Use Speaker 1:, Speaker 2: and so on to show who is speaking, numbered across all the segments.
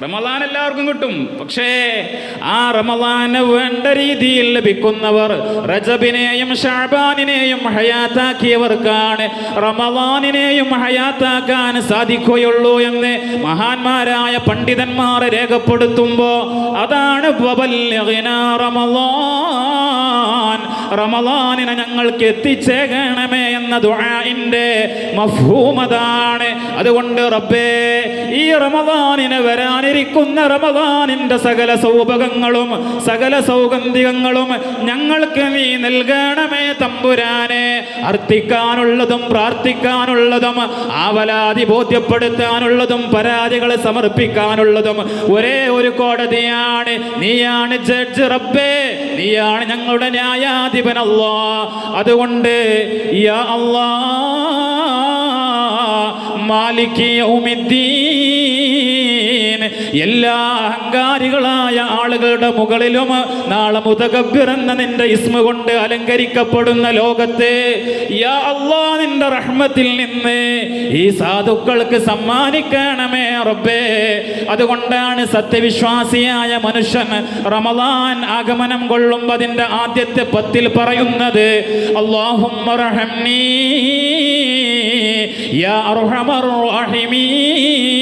Speaker 1: റമദാൻ എല്ലാവർക്കും കിട്ടും. പക്ഷേ ആ റമദാന് വേണ്ട രീതിയിൽ ലഭിക്കുന്നവർ, റജബിനെയും ഷഅബാനിനെയും ഹയാത്താക്കിയവർക്കാണ് റമദാനിനെയും ഹയാത്താക്കാൻ സാധിക്കുകയുള്ളൂ എന്ന് മഹാന്മാരായ പണ്ഡിതന്മാർ രേഖപ്പെടുത്തുമ്പോ അതാണ് വബല്ലിഗ്നാ റമദാൻ, റമദാനിനെ ഞങ്ങൾക്ക് എത്തിച്ചേകണമേ എന്ന ദുആഇന്റെ മഫ്ഹൂം അതാണ്. അതുകൊണ്ട് റബ്ബേ, ഈ റമദാനിന് വരാനിരിക്കുന്ന റമദാനിന്റെ സകല സൗഭാഗ്യങ്ങളും സകല സൗഗന്ധികങ്ങളും ഞങ്ങൾക്ക് നീ നൽകണമേ തമ്പുരാനെ. അർത്ഥിക്കാനുള്ളതും പ്രാർത്ഥിക്കാനുള്ളതും ആവലാതി ബോധ്യപ്പെടുത്താനുള്ളതും പരാതികളെ സമർപ്പിക്കാനുള്ളതും ഒരേ ഒരു കോടതിയാണ്. നീയാണ് ജഡ്ജ് റബ്ബേ, നീയാണ് ഞങ്ങളുടെ ന്യായാധിപൻ അല്ലാഹ്. അതുകൊണ്ട് യാ അല്ലാഹ് മാലികി യൗമിദ്ദീൻ, എല്ലാ അഹങ്കാരികളായ ആളുകളുടെ മുകളിലും നാളെ മുതകബ്ബിർ എന്ന നിന്റെ ഇസ്മ കൊണ്ട് അലങ്കരിക്കപ്പെടുന്ന ലോകത്തെ യാ അല്ലാഹ് നിന്റെ റഹ്മത്തിൽ നിന്ന് ഈ സാധുക്കൾക്ക് സമ്മാനിക്കണമേ റബ്ബേ. അതുകൊണ്ടാണ് സത്യവിശ്വാസിയായ മനുഷ്യൻ റമദാൻ ആഗമനം കൊള്ളുമ്പോൾ അതിന്റെ ആദ്യത്തെ 10 പറയുന്നത് അല്ലാഹുമ്മ റഹംനീ യാ അർഹമർ റഹീമീൻ.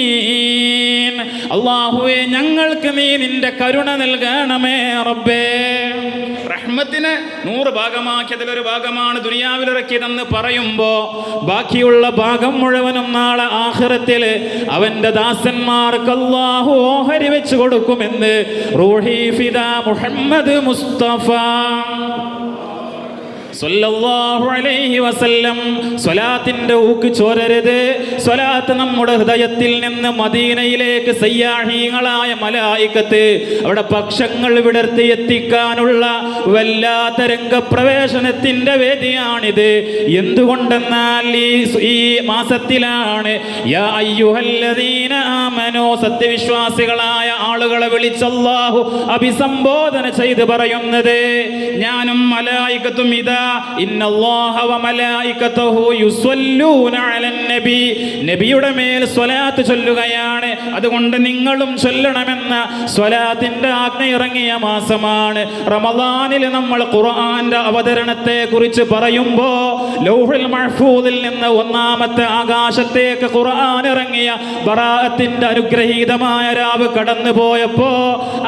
Speaker 1: അല്ലാഹുവേ, ഞങ്ങൾക്ക് നീ നിന്റെ കരുണ നൽകണമേ റബ്ബേ. റഹ്മത്തിനെ 100 ഭാഗമാക്കി അതിലൊരു ഭാഗമാണ് ദുനിയാവിലിറക്കിയതെന്ന് പറയുമ്പോ ബാക്കിയുള്ള ഭാഗം മുഴുവനും നാളെ ആഖിറത്തിൽ അവന്റെ ദാസന്മാർക്ക് അല്ലാഹു ഓഹരി വെച്ച് കൊടുക്കുമെന്ന് റൂഹി ഫിദാ മുഹമ്മദ് മുസ്തഫ സ്വല്ലല്ലാഹു അലൈഹി വസല്ലം. സ്വലാത്തിന്റെ ഊക്ക് ചോരരുത്. സ്വലാത്ത് നമ്മുടെ ഹൃദയത്തിൽ നിന്ന് മദീനയിലേക്ക് സയ്യാഹീങ്ങളായ മലായികത്ത് അവിടെ പക്ഷങ്ങൾ വിടർത്തി എത്തിക്കാനുള്ള വല്ലാത്ത രംഗപ്രവേശനത്തിന്റെ വേദിയാണിത്. എന്തുകൊണ്ടെന്നാൽ ഈ മാസത്തിലാണ് യാ അയ്യുഹല്ലദീന ആമനൂ, സത്യവിശ്വാസികളായ ആളുകളെ വിളിച്ച് അല്ലാഹു അഭിസംബോധന ചെയ്ത് പറയുന്നത്. ഞാനും മലായികത്തും ഇതാ ഇന്നല്ലാഹ വമലായികതഹു യുസല്ലൂന അലൻ നബി, നബിയുടെ മേൽ സ്വലാത്ത് ചൊല്ലുകയാണ്. അതുകൊണ്ട് നിങ്ങളും ചൊല്ലണമെന്ന സ്വലാത്തിന്റെ ആജ്ഞ ഇറങ്ങിയ മാസമാണ് റമദാനിൽ. നമ്മൾ ഖുർആന്റെ അവതരണത്തെ കുറിച്ച് പറയുമ്പോ ലൗഹുൽ മഹ്ഫൂദിൽ നിന്ന് 1ാമത്തെ ആകാശത്തേക്ക് ഖുർആൻ ഇറങ്ങിയ ബറാഅത്തിന്റെ അനുഗ്രഹീതമായ രാവ് കടന്നു പോയപ്പോ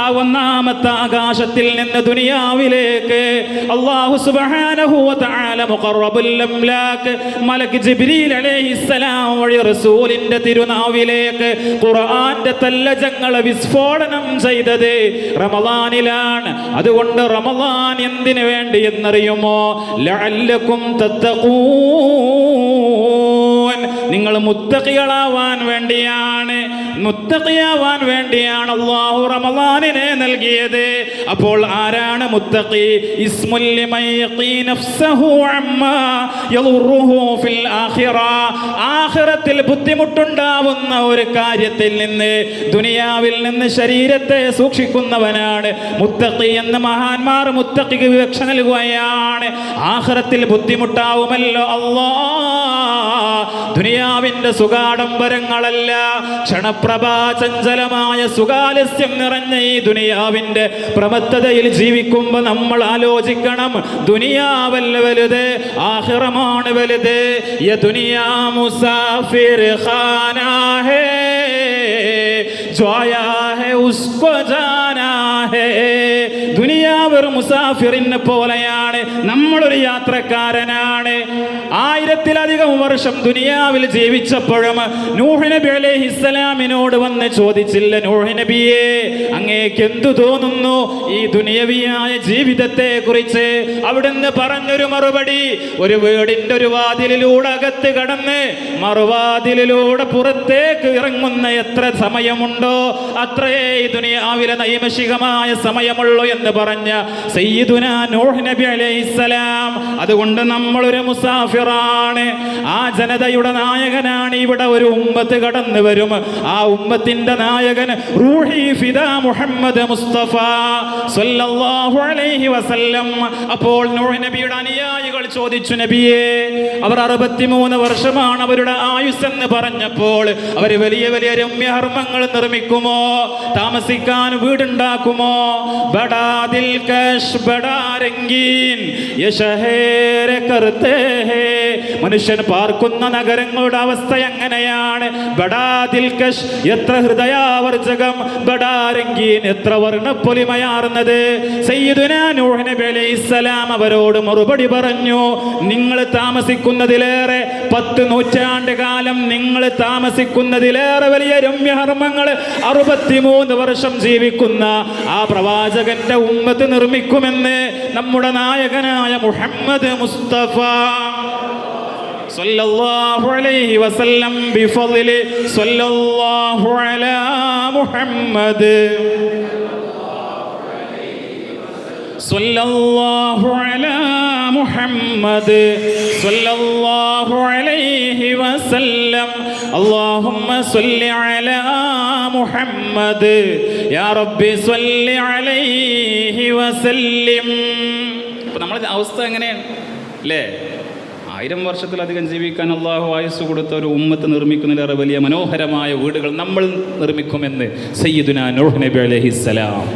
Speaker 1: ആ 1ാമത്തെ ആകാശത്തിൽ നിന്ന് ദുനിയാവിലേക്ക് അല്ലാഹു സുബ്ഹാനഹു വ തആല മുഖറബുൽ അംലാക് മലക്ക് ജിബ്രീൽ അലൈഹിസ്സലാം വഴി റസൂലിന്റെ തിരുനാവിലേക്ക് ഖുർആന്റെ തല്ലജങ്ങളെ വിസ്ഫോടനം ചെയ്തത് റമദാനിലാണ്. അതുകൊണ്ട് റമദാൻ എന്തിനു വേണ്ടി എന്നറിയുമോ? ലഅല്ലകും തത്തഖൂൻ, നിങ്ങൾ മുത്തഖികളാവാൻ വേണ്ടിയാണ്. മുത്തഖിയാവാൻ വേണ്ടിയാണ് അല്ലാഹു റമദാനിനെ നൽകിയത്. അപ്പോൾ ആരാണ് മുത്തഖി? ഇസ്മുൽ ലിമൻ യഖീ നഫ്സഹു അമ്മാ യദുറുഹു ഫിൽ ആഖിറ, ആഖിറത്തിൽ ബുദ്ധിമുട്ടുണ്ടാവുന്ന ഒരു കാര്യത്തിൽ നിന്ന്, ദുനിയാവിൽ നിന്ന് ശരീരത്തെ സൂക്ഷിക്കുന്നവനാണ് മുത്തഖി എന്ന് മഹാന്മാർ മുത്തഖിക്ക് വിവക്ഷ നൽകുകയാണ്. ആഖിറത്തിൽ ബുദ്ധിമുട്ടാവുമല്ലോ ദുനിയാവിന്റെ സുഖാഡംബരങ്ങളല്ല, ക്ഷണപ്രഭാ ചഞ്ചലമായ സുഖാലസ്യം നിറഞ്ഞ ഈ ദുനിയാവിന്റെ പ്രമത്തതയിൽ ജീവിക്കുമ്പോൾ നമ്മൾ ആലോചിക്കണം, ദുനിയാവല്ല വലുത്, ആഖിറമാണ് വലുത്. യ ദുനിയാ മുസാഫിർ ഖാനാ ഹേ, ജോ ആയാ ഹേ ഉസ്കോ ജാനാ ഹേ. ദുനിയാവ് ഒരു മുസാഫിറിനെ പോലെയാണ്, നമ്മളൊരു യാത്രക്കാരനാണ്. 1000-ലധികം വർഷം ദുനിയാവിൽ ജീവിച്ചപ്പോഴും നൂഹ് നബി അലൈഹിസ്സലാമിനോട് വന്ന് ചോദിച്ചില്ല, നൂഹ് നബിയെ, അങ്ങേക്ക് എന്തു തോന്നുന്നു ഈ ദുനിയവിയായ ജീവിതത്തെ കുറിച്ച്? അവിടുന്ന് പറഞ്ഞൊരു മറുപടി, ഒരു വീടിന്റെ ഒരു വാതിലിലൂടെ അകത്ത് കടന്ന് മറുവാതിലിലൂടെ പുറത്തേക്ക് ഇറങ്ങുന്ന എത്ര സമയമുണ്ടോ അത്രയേ ഈ ദുനിയാവിലെ നൈമിഷികമായ സമയമുള്ളൂ എന്ന് പറഞ്ഞ സയ്യിദുനാ നൂഹ് നബി അലൈഹിസ്സലാം. അതുകൊണ്ട് നമ്മളൊരു മുസാഫിറാണ്. ആ ജനതയുടെ നായകനാണ്. ഇവിടെ ഒരു ഉമ്മത്ത് കടന്നു വരും, ആ ഉമ്മത്തിന്റെ നായകൻ റൂഹി ഫിദാ മുഹമ്മദ് മുസ്തഫ സ്വല്ലല്ലാഹു അലൈഹി വസല്ലം. അപ്പോൾ നൂഹ് നബിയുടെ അനുയായികൾ ചോദിച്ചു, നബിയെ, അവർ 63 വർഷമാണ് അവരുടെ ആയുസ് എന്ന് പറഞ്ഞപ്പോൾ അവർ വലിയ വലിയ രമ്യഹർമ്മങ്ങൾ നിർമ്മിച്ചു നിർമ്മിക്കുമോ? താമസിക്കാൻ വീടുണ്ടാക്കുമോ? ബടാ ദിൽകശ് ബടാ രംഗീൻ യേ ശഹേരെ കർത്തേ ഹേ. മനുഷ്യൻ പാർക്കുന്ന നഗരങ്ങളുടെ അവസ്ഥ എങ്ങനെയാണ്? ബടാ ദിൽകശ്, എത്ര ഹൃദയാവർജകം, ബടാ രംഗീൻ, എത്ര വർണ്ണപ്പൊലിമയാർന്നത്. സയ്യിദുനാ നൂഹ് നബി അലൈഹിസ്സലാം അവരോട് മറുപടി പറഞ്ഞു, നിങ്ങൾ താമസിക്കുന്നതിലേറെ 10 നൂറ്റാണ്ട് കാലം നിങ്ങൾ താമസിക്കുന്നതിലേറെ വലിയ രമ്യഹർമ്മങ്ങൾ 63 വർഷം ജീവിക്കുന്ന ആ പ്രവാചകന്റെ ഉമ്മത്ത് നിർമ്മിക്കുമെന്ന് നമ്മുടെ നായകനായ മുഹമ്മദ് മുസ്തഫ സല്ലല്ലാഹു അലൈഹി വസല്ലം ബിഫളിൽ സല്ലല്ലാഹു അലാ മുഹമ്മദ് സല്ലല്ലാഹു അലാ മുഹമ്മദ് സല്ലല്ലാഹു അലൈഹി വസല്ലം. അല്ലാഹുമ്മ സ്വല്ലി അലാ മുഹമ്മദ് യാ റബ്ബി സ്വല്ലി അലൈഹി വസല്ലിം. അപ്പോൾ നമ്മുടെ അവസ്ഥ എങ്ങനെയാണ് അല്ലേ? 1000 വർഷത്തിലധികം ജീവിക്കാൻ അള്ളാഹു ആയുസ് കൊടുത്ത ഒരു ഉമ്മത്ത് നിർമ്മിക്കുന്നതിലേറെ വലിയ മനോഹരമായ വീടുകൾ നമ്മൾ നിർമ്മിക്കുമെന്ന് സയ്യിദുനാ നൂഹ് നബി അലൈഹിസ്സലാം.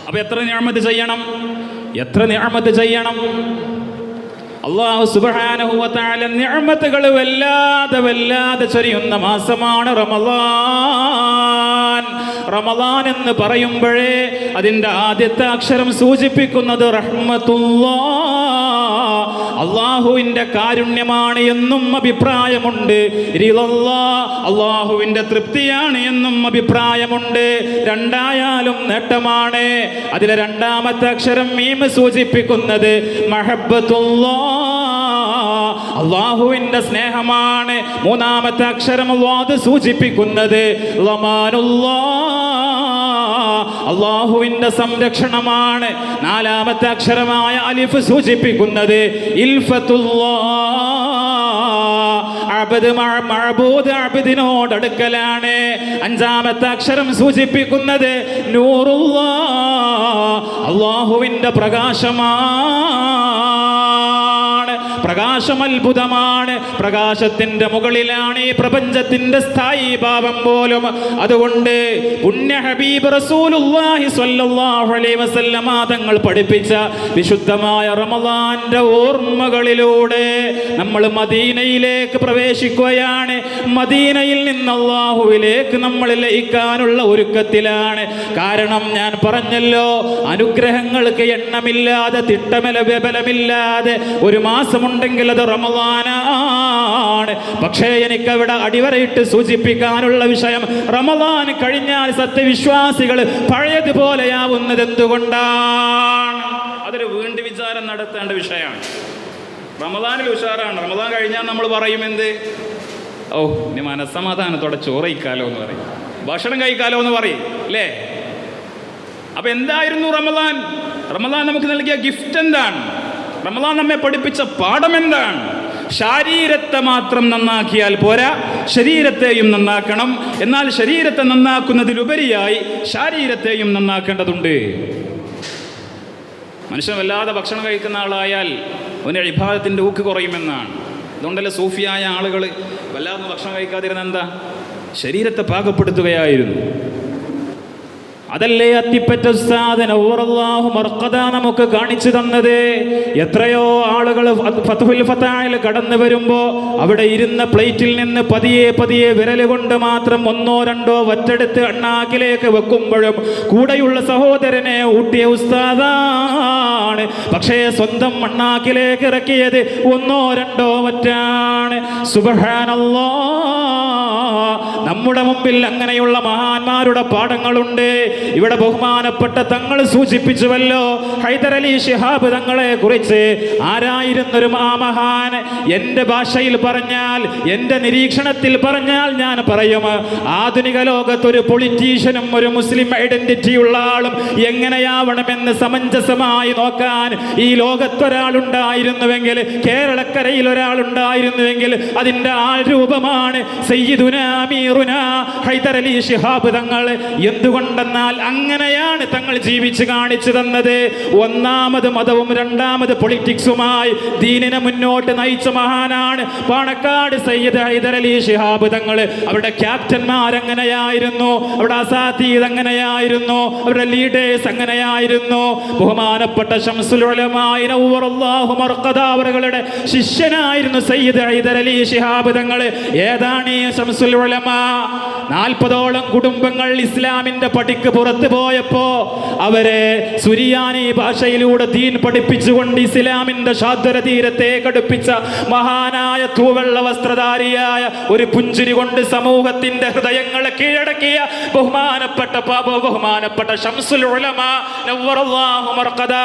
Speaker 1: അപ്പോൾ എത്ര നിഅമത്ത് ചെയ്യണം, എത്ര നിഅമത്ത് ചെയ്യണം. അല്ലാഹു സുബ്ഹാനഹു വ തആല നിഅമത്തുകൾ വല്ലാതെ ചൊരിയുന്ന മാസമാണ് റമളാൻ. റമളാൻ എന്ന് പറയുമ്പോഴേ അതിൻ്റെ ആദ്യത്തെ അക്ഷരം സൂചിപ്പിക്കുന്നത് റഹ്മത്തുല്ലാഹ്, അള്ളാഹുവിൻ്റെ കാരുണ്യമാണ് എന്നും അഭിപ്രായമുണ്ട്. റിളല്ലാഹ്, അള്ളാഹുവിൻ്റെ തൃപ്തിയാണ് എന്നും അഭിപ്രായമുണ്ട്. രണ്ടായാലും നേട്ടമാണ്. അതിലെ രണ്ടാമത്തെ അക്ഷരം മീം സൂചിപ്പിക്കുന്നത് മഹബ്ബത്തുല്ലാഹ്, അള്ളാഹുവിൻ്റെ സ്നേഹമാണ്. മൂന്നാമത്തെ അക്ഷരം വാദ് സൂചിപ്പിക്കുന്നത് ലമാനുല്ലാഹ്, അള്ളാഹുവിൻ്റെ സംരക്ഷണമാണ്. നാലാമത്തെ അക്ഷരമായ അലിഫ് സൂചിപ്പിക്കുന്നത് ഇൽഫത്തുല്ലാഹ്, മഅബൂദ് അബ്ദിനോട് അടുക്കലാണ്. അഞ്ചാമത്തെ അക്ഷരം സൂചിപ്പിക്കുന്നത് നൂറുല്ലാഹ്, അള്ളാഹുവിൻ്റെ പ്രകാശമാണ്. പ്രകാശം അത്ഭുതമാണ്. പ്രകാശത്തിന്റെ മുകളിലാണ് ഈ പ്രപഞ്ചത്തിന്റെ സ്ഥായി ഭാവം പോലും. അതുകൊണ്ട് പുണ്യ ഹബീബ് റസൂലുള്ളാഹി സ്വല്ലല്ലാഹു അലൈഹി വസല്ലമ തങ്ങൾ പഠിപ്പിച്ച വിശുദ്ധമായ റമളാന്റെ ഓർമ്മകളിലൂടെ നമ്മൾ മദീനയിലേക്ക് പ്രവേശിക്കുകയാണ്. മദീനയിൽ നിന്ന് അല്ലാഹുവിലേക്ക് നമ്മൾ ലയിക്കാനുള്ള ഒരുക്കത്തിലാണ്. കാരണം ഞാൻ പറഞ്ഞല്ലോ, അനുഗ്രഹങ്ങൾക്ക് എണ്ണമില്ലാതെ തിട്ടമലബലമില്ലാതെ ഒരു മാസമുണ്ടെങ്കിൽ അത് റമളാനാണ്. പക്ഷേ എനിക്കവിടെ അടിവരയിട്ട് സൂചിപ്പിക്കാനുള്ള വിഷയം, റമളാൻ കഴിഞ്ഞാൽ സത്യവിശ്വാസികൾ പഴയതുപോലെയാവുന്നത് എന്തുകൊണ്ടാണ്? അതൊരു വീണ്ടും വിചാരം നടത്തേണ്ട വിഷയമാണ്. റമളാനിൽ ഉഷാറാണ്, റമളാൻ കഴിഞ്ഞാൽ നമ്മൾ പറയും എന്ത്? ഓ, ഇനി മനസ്സമാധാനത്തോടെ ചോറ് കഴിക്കാലോ എന്ന് പറയും, ഭക്ഷണം കഴിക്കാലോ എന്ന് പറയും അല്ലേ? അപ്പൊ എന്തായിരുന്നു റമളാൻ? റമളാൻ നമുക്ക് നൽകിയ ഗിഫ്റ്റ് എന്താണ്? റമളാൻ നമ്മെ പഠിപ്പിച്ച പാഠം എന്താണ്? ശരീരത്തെ മാത്രം നന്നാക്കിയാൽ പോരാ, ശരീരത്തെയും നന്നാക്കണം. എന്നാൽ ശരീരത്തെ നന്നാക്കുന്നതിലുപരിയായി ശരീരത്തെയും നന്നാക്കേണ്ടതുണ്ട്. മനുഷ്യൻ വല്ലാതെ ഭക്ഷണം കഴിക്കുന്ന ആളായാൽ അവൻ്റെ ഇബാദത്തിൻ്റെ ഊക്ക് കുറയുമെന്നാണ്. അതുകൊണ്ടല്ലേ സൂഫിയായ ആളുകൾ വല്ലാതെ ഭക്ഷണം കഴിക്കാതിരുന്ന എന്താ? ശരീരത്തെ പാകപ്പെടുത്തുകയായിരുന്നു. അതല്ലേ അത്തിപ്പറ്റ ഉസ്താദ് നവ്വറല്ലാഹു മർഖദ നമുക്ക് കാണിച്ചു തന്നത്. എത്രയോ ആളുകൾ ഫത്ഹുൽ ഫതാഹിൽ കടന്നു വരുമ്പോൾ അവിടെ ഇരുന്ന പ്ലേറ്റിൽ നിന്ന് പതിയെ വിരൽ കൊണ്ട് മാത്രം 1 2 വറ്റെടുത്ത് അണ്ണാക്കിലേക്ക് വെക്കുമ്പോഴും കൂടെയുള്ള സഹോദരനെ ഊട്ടിയ ഉസ്താദാണ്. പക്ഷേ സ്വന്തം അണ്ണാക്കിലേക്ക് ഇറക്കിയത് 1 2 വറ്റാണ്. സുബ്ഹാനല്ലാഹ്, നമ്മുടെ മുമ്പിൽ അങ്ങനെയുള്ള മഹാന്മാരുടെ പാഠങ്ങളുണ്ട്. ഇവിടെ ബഹുമാനപ്പെട്ട തങ്ങൾ സൂചിപ്പിച്ചുവല്ലോ, ഹൈദർ അലി ശിഹാബ് തങ്ങളെ കുറിച്ച്. ആരായിരുന്നൊരു മഹാൻ? എൻ്റെ ഭാഷയിൽ പറഞ്ഞാൽ, എൻ്റെ നിരീക്ഷണത്തിൽ പറഞ്ഞാൽ ഞാൻ പറയും, ആധുനിക ലോകത്തൊരു പൊളിറ്റീഷ്യനും ഒരു മുസ്ലിം ഐഡന്റിറ്റിയുള്ള ആളും എങ്ങനെയാവണമെന്ന് സമഞ്ജസമായി നോക്കാൻ ഈ ലോകത്തൊരാളുണ്ടായിരുന്നുവെങ്കിൽ, കേരളക്കരയിൽ ഒരാളുണ്ടായിരുന്നുവെങ്കിൽ അതിൻ്റെ ആ രൂപമാണ് സയ്യിദുനാ അമീറുൽ ഷെയ്ഖുനാ ഹൈദർ അലി ശിഹാബ് തങ്ങൾ. എന്തുകൊണ്ടെന്നാൽ അങ്ങനെയാണ് തങ്ങൾ ജീവിച്ച് കാണിച്ചു തന്നത്. ഒന്നാമത് മതവും രണ്ടാമത് പൊളിറ്റിക്സുമായി ദീനിനെ മുന്നോട്ട് നയിച്ച മഹാനാണ് പാണക്കാട് സയ്യിദ് ഹൈദർ അലി ശിഹാബ് തങ്ങൾ. അവരുടെ ക്യാപ്റ്റന്മാരെങ്ങനെയായിരുന്നു, അവരുടെ അസാതീദ് എങ്ങനെയായിരുന്നു, അവരുടെ ലീഡേഴ്സ് എങ്ങനെയായിരുന്നു. ബഹുമാനപ്പെട്ട ശംസുൽ ഉലമായി നവ്വറല്ലാഹു മർഖദ അവരുടെ ശിഷ്യനായിരുന്നു സയ്യിദ് ഹൈദർ അലി ശിഹാബ് തങ്ങൾ. ഏതാണ് ഈ ശംസുൽ ഉലമാ? 40ഓളം കുടുംബങ്ങൾ ഇസ്ലാമിന്റെ പടിക്ക് പുറത്തു പോയപ്പോ അവരെ സുരിയാനി ഭാഷയിലൂടെ ദീൻ പഠിപ്പിച്ചുകൊണ്ട് ഇസ്ലാമിന്റെ ശാദ്വര തീരത്തെ കടുപ്പിച്ച മഹാനായ തൂവെള്ള വസ്ത്രധാരിയായ ഒരു പുഞ്ചിരി കൊണ്ട് സമൂഹത്തിന്റെ ഹൃദയങ്ങളെ കീഴടക്കിയ ബഹുമാനപ്പെട്ട ശംസുൽ ഉലമാ നവ്വറല്ലാഹു മർഖദ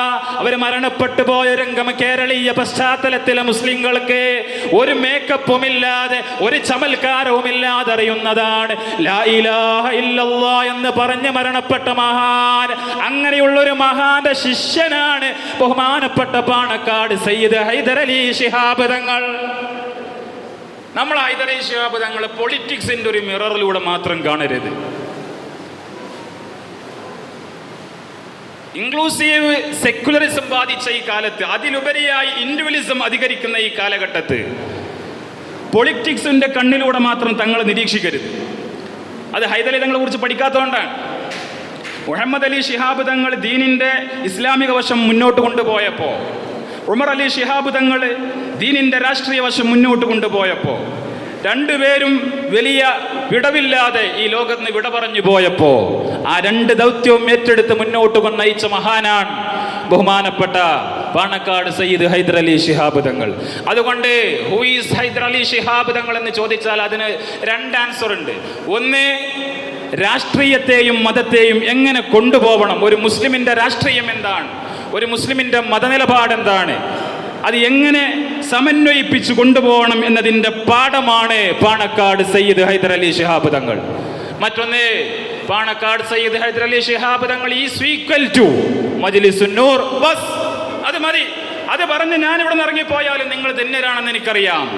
Speaker 1: അവര് മരണപ്പെട്ടു പോയ രംഗം കേരളീയ പശ്ചാത്തലത്തിലെ മുസ്ലിങ്ങൾക്ക് ഒരു മേക്കപ്പും ഇല്ലാതെ ഒരു ചമൽക്കാരവും ഇല്ലാതെ അറിയുന്നതാണ് ലാ ഇലാഹ ഇല്ലല്ലാഹ് എന്ന് പറഞ്ഞ് മരണപ്പെട്ട മഹാൻ. അങ്ങനെയുള്ള ഒരു മഹാന്റെ ശിഷ്യനാണ് ബഹുമാനപ്പെട്ട പാണക്കാട് സയ്യിദ് ഹൈദർ അലി ശിഹാബ് തങ്ങൾ. നമ്മൾ ഹൈദർ അലി ശിഹാബ് തങ്ങളെ പൊളിറ്റിക്സിന്റെ ഒരു മിററിലൂടെ മാത്രം കാണരുത്. ഇൻക്ലൂസീവ് സെക്യുലറിസം ബാധിച്ച ഈ കാലത്ത്, അതിലുപരിയായി ഇൻഡിവിജ്വലിസം അധികരിക്കുന്ന ഈ കാലഘട്ടത്ത് പൊളിറ്റിക്സിന്റെ കണ്ണിലൂടെ മാത്രം തങ്ങൾ നിരീക്ഷിക്കരുത്. അത് ഹൈദർ അലി തങ്ങളെ കുറിച്ച് പഠിക്കാത്തതുകൊണ്ടാണ്. മുഹമ്മദ് അലി ശിഹാബ് തങ്ങൾ ദീനിന്റെ ഇസ്ലാമിക വശം മുന്നോട്ട് കൊണ്ടുപോയപ്പോൾ, ഉമർ അലി ശിഹാബ് തങ്ങൾ ദീനിന്റെ രാഷ്ട്രീയ വശം മുന്നോട്ട് കൊണ്ടുപോയപ്പോൾ, രണ്ടുപേരും വലിയ വിടവില്ലാതെ ഈ ലോകത്ത് വിട പറഞ്ഞു പോയപ്പോ ആ രണ്ട് ദൗത്യവും ഏറ്റെടുത്ത് മുന്നോട്ട് നയിച്ച മഹാനാണ് ബഹുമാനപ്പെട്ട പാണക്കാട് സയ്യിദ് ഹൈദർ അലി ശിഹാബ് തങ്ങൾ. അതുകൊണ്ട് ഹൂ ഈസ് ഹൈദർ അലി ശിഹാബ് തങ്ങൾ എന്ന് ചോദിച്ചാൽ അതിന് രണ്ട് ആൻസർ ഉണ്ട്. ഒന്ന്, രാഷ്ട്രീയത്തെയും മതത്തെയും എങ്ങനെ കൊണ്ടുപോകണം, ഒരു മുസ്ലിമിന്റെ രാഷ്ട്രീയം എന്താണ്, ഒരു മുസ്ലിമിന്റെ മതനിലപാട് എന്താണ്, അത് എങ്ങനെ സമന്വയിപ്പിച്ചു കൊണ്ടുപോകണം എന്നതിൻ്റെ പാഠമാണ് പാണക്കാട് സയ്യിദ് ഹൈദർ അലി ശിഹാബ് തങ്ങൾ. മറ്റൊന്ന്, Panakkad Sayyid Hyder Ali Shihab Thangal is equal to Majlisun Noor. ബസ്, അത് മതി. അത് പറഞ്ഞ് ഞാനിവിടെ നിന്ന് ഇറങ്ങിപ്പോയാലും നിങ്ങൾ ധന്യരാണെന്ന് എനിക്കറിയാം.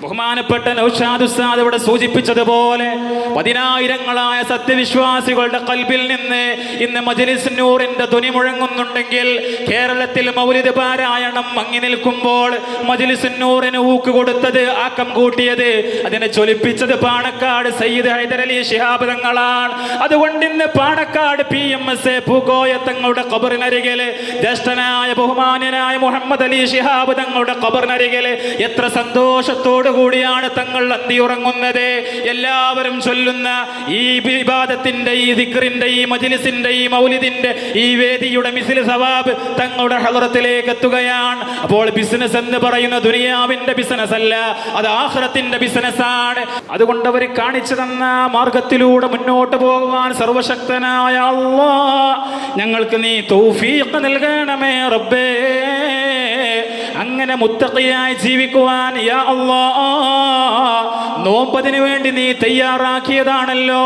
Speaker 1: ബഹുമാനപ്പെട്ട നൗഷാദ് ഉസ്താദ് ഇവിടെ സൂചിപ്പിച്ചതുപോലെ 10,000ങ്ങളായ സത്യവിശ്വാസികളുടെ കൽബിൽ നിന്ന് ഇന്ന് മജ്ലിസുൻ നൂറിന്റെ ധ്വനി മുഴങ്ങുന്നുണ്ടെങ്കിൽ, കേരളത്തിൽ മൗലിദ് പാരായണം മങ്ങി നിൽക്കുമ്പോൾ മജ്ലിസുൻ നൂറിന് ഊക്ക് കൊടുത്തത്, ആക്കം കൂട്ടിയത്, അതിനെ ജ്വലിപ്പിച്ചത് പാണക്കാട് സയ്യിദ് ഹൈദർ അലി ശിഹാബ് തങ്ങളാണ്. അതുകൊണ്ട് ഇന്ന് പാണക്കാട് PMS പൂക്കോയ തങ്ങളുടെ ഖബറിനരികില് ജ്യേഷ്ഠനായ ബഹുമാന്യനായ മുഹമ്മദ് അലി ശിഹാബ് തങ്ങളുടെ ഖബറിനരികില് എത്ര സന്തോഷത്തോട് കൂടിയാണ് തങ്ങൾ അന്തിയുറങ്ങുന്നത്. എല്ലാവരും ചൊല്ലുന്ന ഈ ഇബാദത്തിന്റെ, ഈ ദിക്റിന്റെ, ഈ മജ്ലിസിന്റെ, ഈ മൗലിദിന്റെ, ഈ വേദിയുടെ മിസ്ൽ സവാബ് തങ്ങളുടെ ഹളറത്തിലേക്ക് എത്തുകയാണ്. അപ്പോൾ ബിസിനസ് എന്ന് പറയുന്ന ദുനിയാവിന്റെ ബിസിനസ് അല്ല, അത് ആഖിറത്തിന്റെ ബിസിനസ് ആണ്. അതുകൊണ്ട് അവർ കാണിച്ചു തന്ന മാർഗത്തിലൂടെ മുന്നോട്ട് പോകുവാൻ സർവശക്തനായ അല്ലാഹ് ഞങ്ങൾക്ക് നീ തൗഫീഖ് നൽകണമേ റബ്ബേ. അങ്ങനെ മുത്തഖിയായി ജീവിക്കുവാൻ യാ അല്ലാഹ് നോമ്പതിനു വേണ്ടി നീ തയ്യാറാക്കിയതാണല്ലോ.